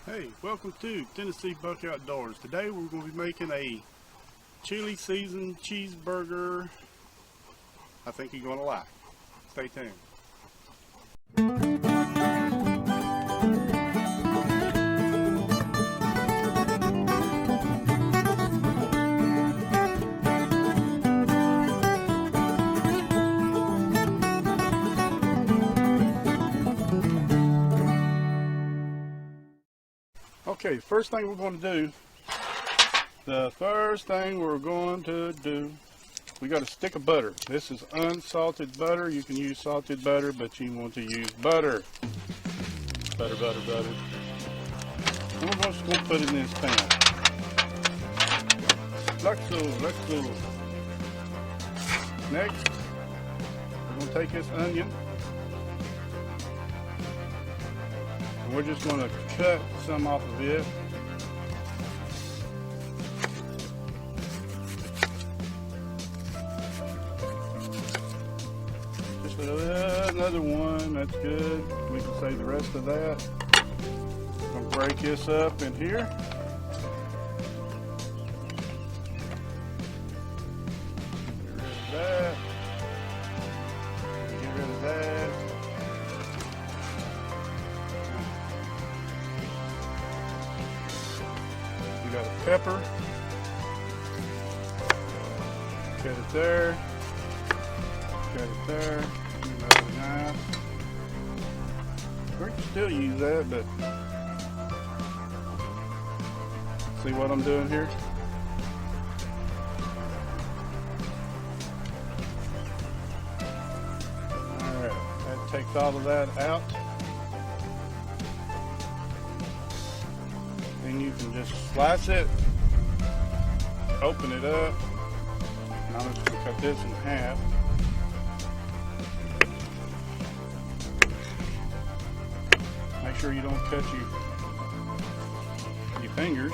Hey, welcome to Tennessee Buck Outdoors. Today we're going to be making a chili seasoned cheeseburger. I think you're going to like. Stay tuned. Okay, first thing we're going to do, we got a stick of butter. This is unsalted butter. You can use salted butter, but you want to use butter. Butter. And we're just going to put it in this pan. Like so. Next, we're going to take this onion. We're just going to cut some off of it. Just another one, that's good. We can save the rest of that. I'm going to break this up in here. Get rid of that. Got a pepper, cut it there, another knife. We can still use that, but see what I'm doing here? Alright, that takes all of that out. Then you can just slice it, open it up, and I'm just going to cut this in half. Make sure you don't cut your fingers.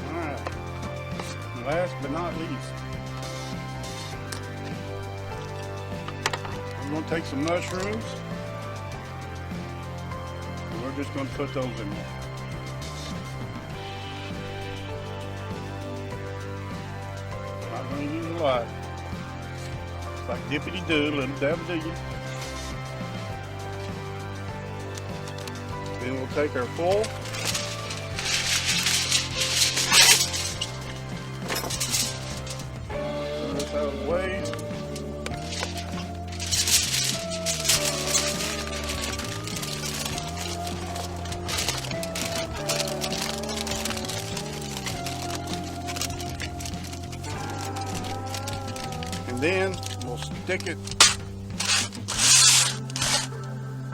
Alright, last but not least, we're going to take some mushrooms, and we're just going to put those in there. Not going to use a lot. It's like dippity-doo, little dabba-doo. Then we'll take our full. Put this out of the way. And then we'll stick it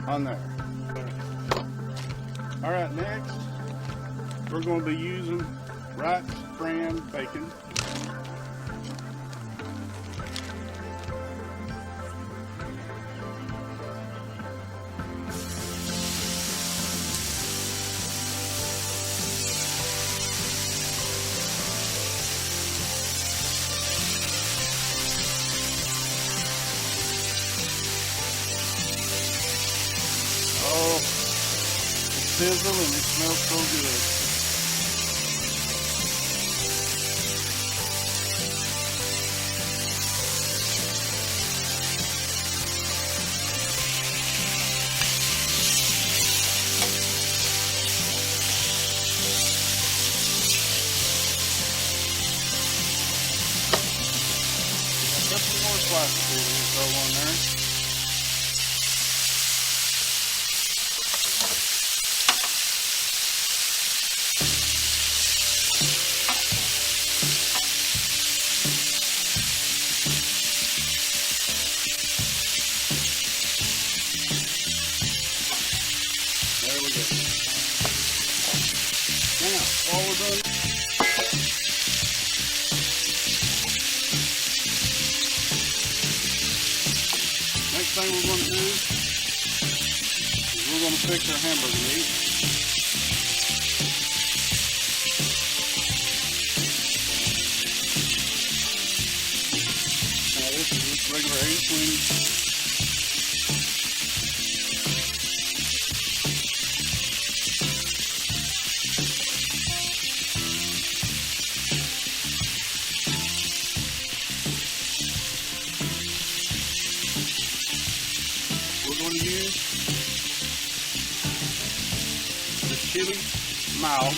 on there. Alright, next we're going to be using Wright's brand bacon. Oh, it's sizzle and it smells so good. Got some more slices here to throw on there. There we go. Now, all we're doing, next thing we're going to do is we're going to fix our hamburger meat. Now this is just regular 220. We're going to use the Chilli mild.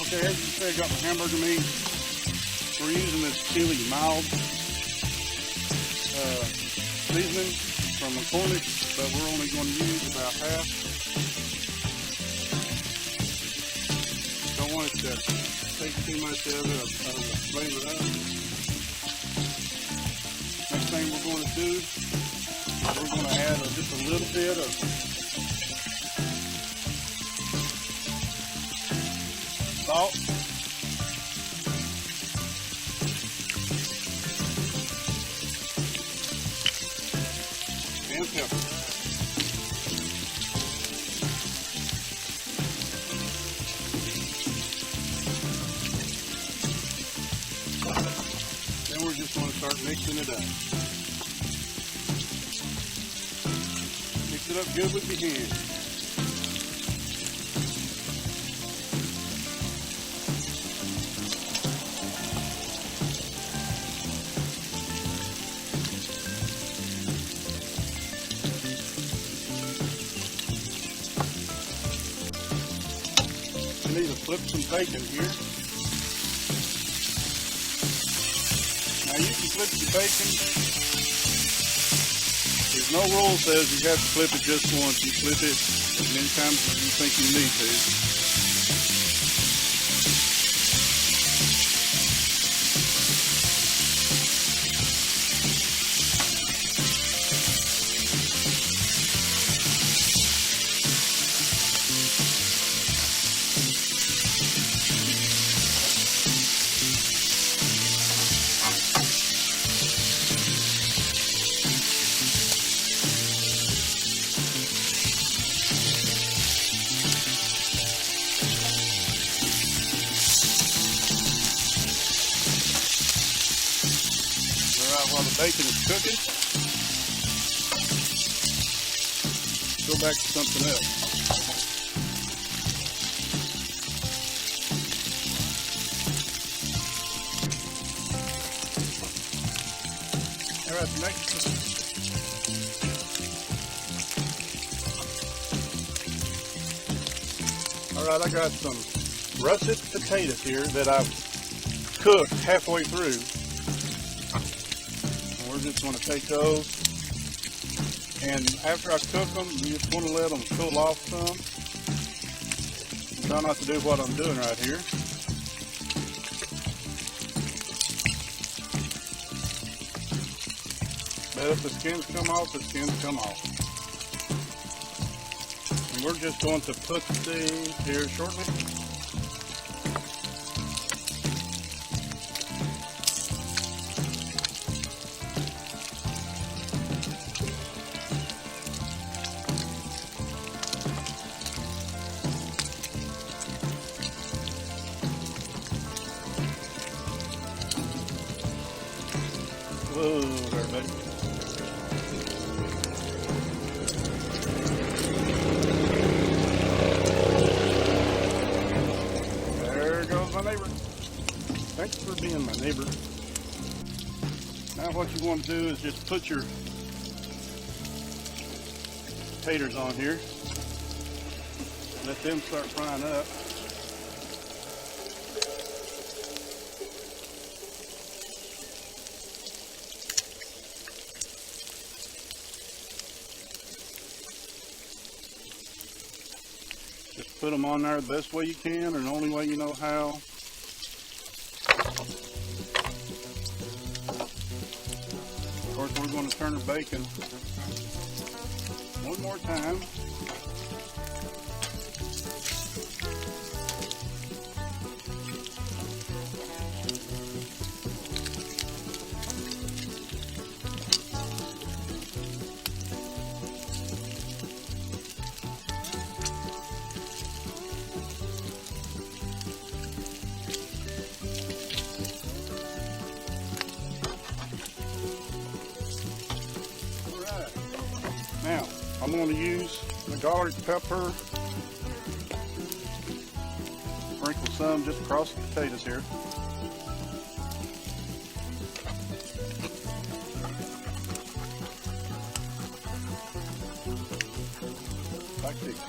Okay, as you can see, I got my hamburger meat. We're using this Chilli mild seasoning from McCormick, but we're only going to use about half. Don't want it to take too much of the flavor up. Next thing we're going to do, we're going to add just a little bit of salt. And pepper. Then we're just going to start mixing it up. Mix it up good with your hand. I need to flip some bacon here. Now you can flip the bacon. There's no rule that says you have to flip it just once. You flip it as many times as you think you need to. While the bacon is cooking, go back to something else. All right, I got some russet potatoes here that I've cooked halfway through. We're just going to take those, and after I cook them, you just want to let them cool off some. Try not to do what I'm doing right here. But if the skins come off, the skins come off. And we're just going to put these here shortly. Whoa, there, buddy. There goes my neighbor. Thanks for being my neighbor. Now what you want to do is just put your taters on here. Let them start frying up. Just put them on there the best way you can, or the only way you know how. Of course, we're going to turn the bacon one more time. going to use the garlic pepper. Sprinkle some just across the potatoes here. Like this.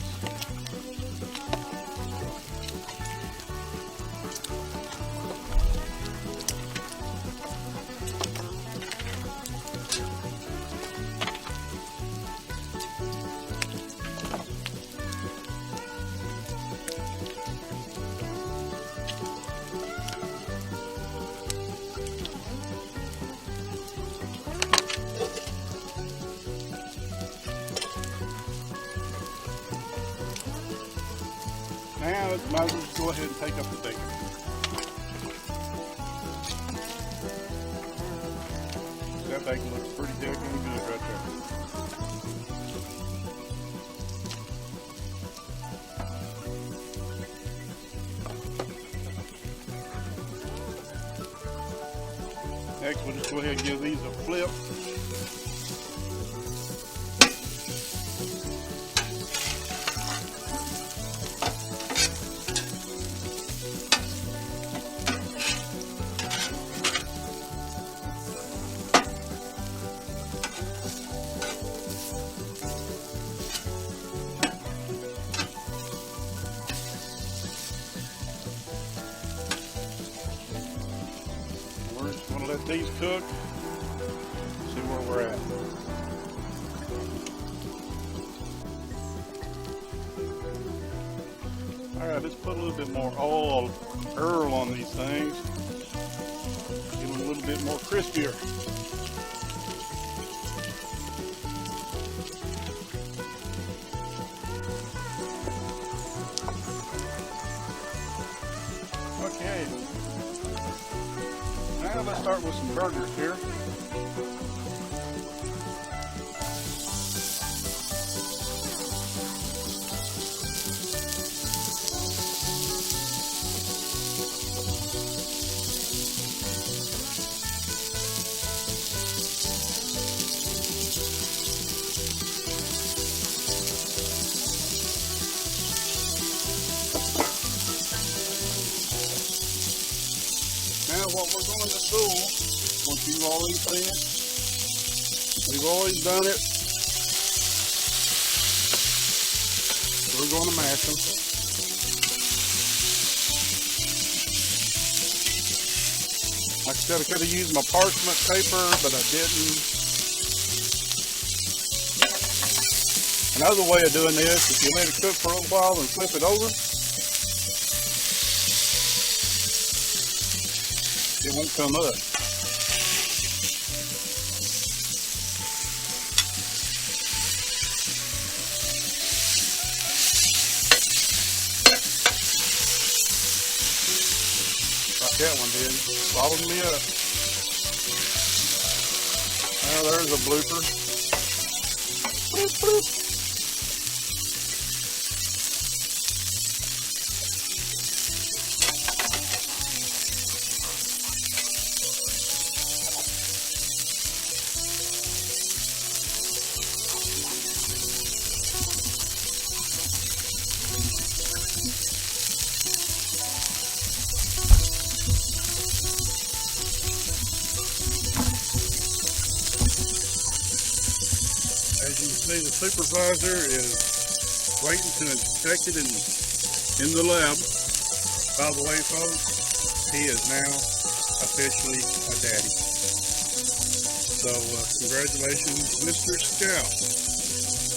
Now, might as well just go ahead and take up the bacon. That bacon looks pretty daggone good right there. Next, we'll just go ahead and give these a flip. We're just going to let these cook, see where we're at. Alright, let's put a little bit more oil on these things. Get them a little bit more crispier. Okay. Now let's start with some burgers here. Now what we're going to do, once you've already finished, we've always done it, we're going to mash them. Like I said, I could have used my parchment paper, but I didn't. Another way of doing this, if you let it cook for a little while and flip it over, it won't come up. Like that one did. Swallowed me up. Well, there's a blooper. Bloop, bloop. As you can see, the supervisor is waiting to inspect it in the lab. By the way, folks, he is now officially a daddy. So, congratulations, Mr. Scout.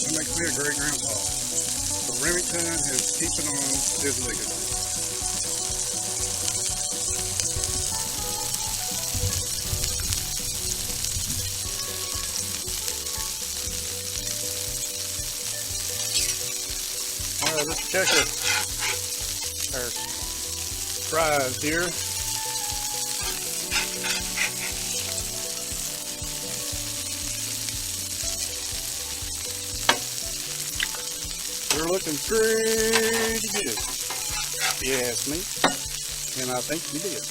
That makes me a great grandpa. So Remington is keeping on his legacy. Alright, let's check our fries here. They're looking pretty good, if you ask me, and I think you did.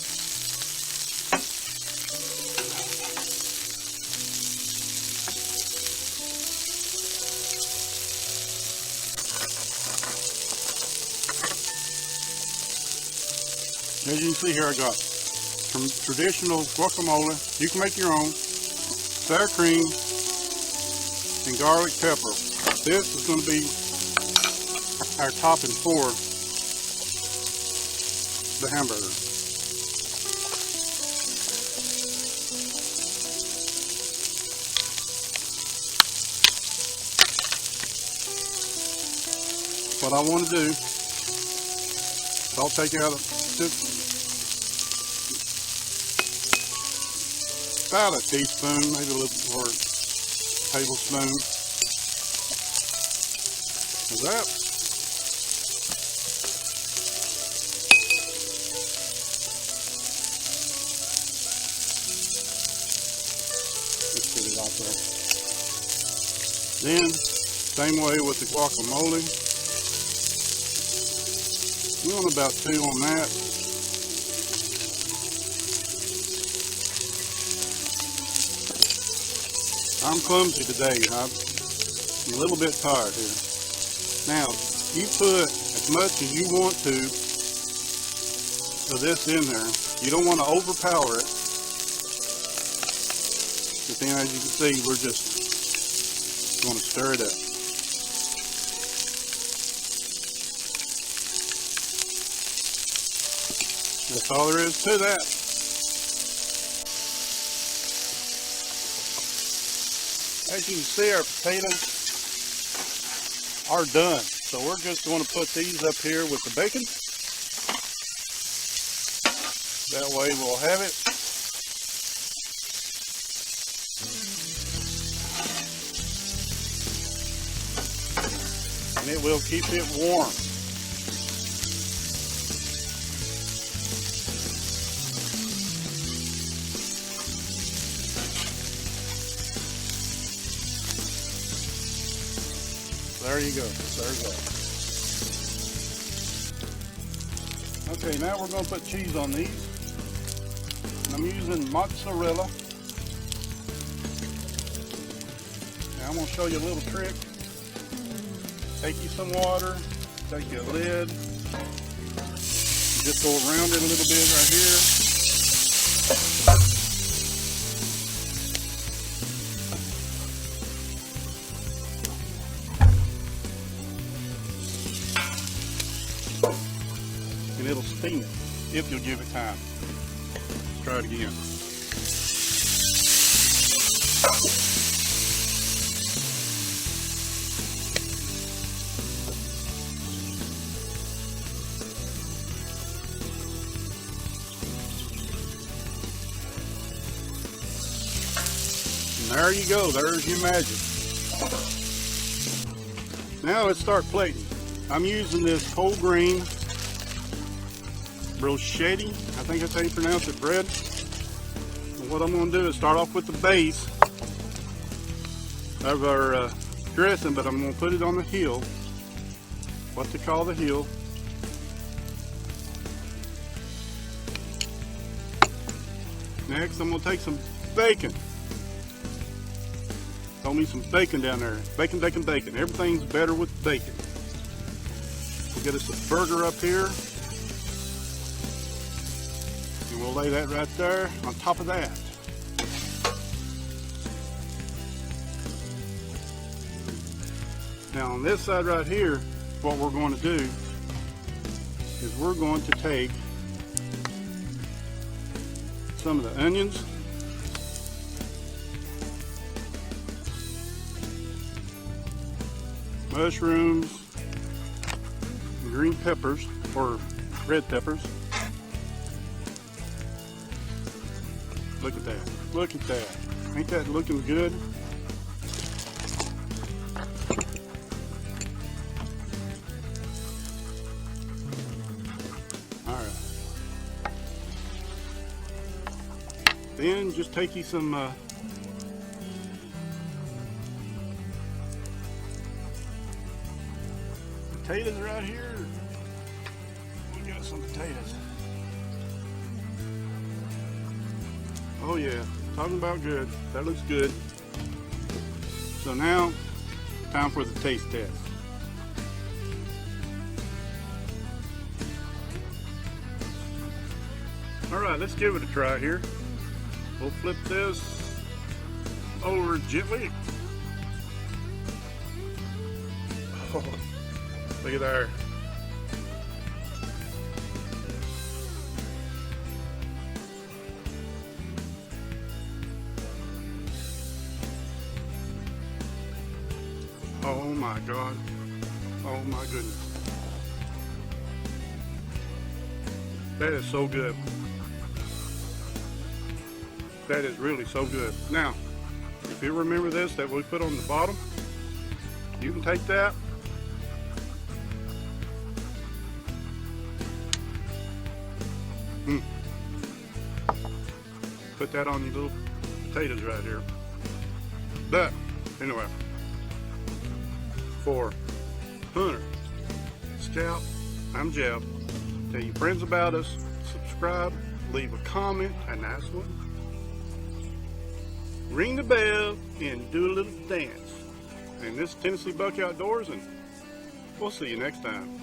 As you can see here, I got some traditional guacamole. You can make your own. Sour cream and garlic pepper. This is going to be our topping for the hamburger. What I want to do is I'll take out about a teaspoon, maybe a little more, tablespoon of that. Let's get it out there. Then, same way with the guacamole. We want about 2 on that. I'm clumsy today. I'm a little bit tired here. Now, you put as much as you want to of this in there. You don't want to overpower it. But then, as you can see, we're just going to stir it up. That's all there is to that. As you can see, our potatoes are done. So we're just going to put these up here with the bacon. That way we'll have it. And it will keep it warm. There you go. There's that. Okay, now we're going to put cheese on these. I'm using mozzarella. Now I'm going to show you a little trick. Take you some water, take your lid, just go around it a little bit right here. And it'll steam it if you'll give it time. Let's try it again. And there you go, there's your magic. Now let's start plating. I'm using this whole grain brochetti, I think that's how you pronounce it, bread. And what I'm going to do is start off with the base of our dressing, but I'm going to put it on the heel, what they call the heel. Next, I'm going to take some bacon. Throw me some bacon down there. Bacon, bacon, bacon. Everything's better with bacon. We'll get us a burger up here. And we'll lay that right there on top of that. Now on this side right here, what we're going to do is we're going to take some of the onions, mushrooms, and green peppers, or red peppers. Look at that. Look at that. Ain't that looking good? Alright. Then just take you some potatoes right here. We got some potatoes. Oh yeah, talking about good. That looks good. So now, time for the taste test. Alright, let's give it a try here. We'll flip this over gently. Oh, look at there. Oh my God. Oh my goodness. That is so good. That is really so good. Now, if you remember this that we put on the bottom, you can take that put that on your little potatoes right here. But anyway, for Hunter, Scout, I'm Jeff. Tell your friends about us, subscribe, leave a comment, a nice one. Ring the bell and do a little dance. And this is Tennessee Buck Outdoors, and we'll see you next time.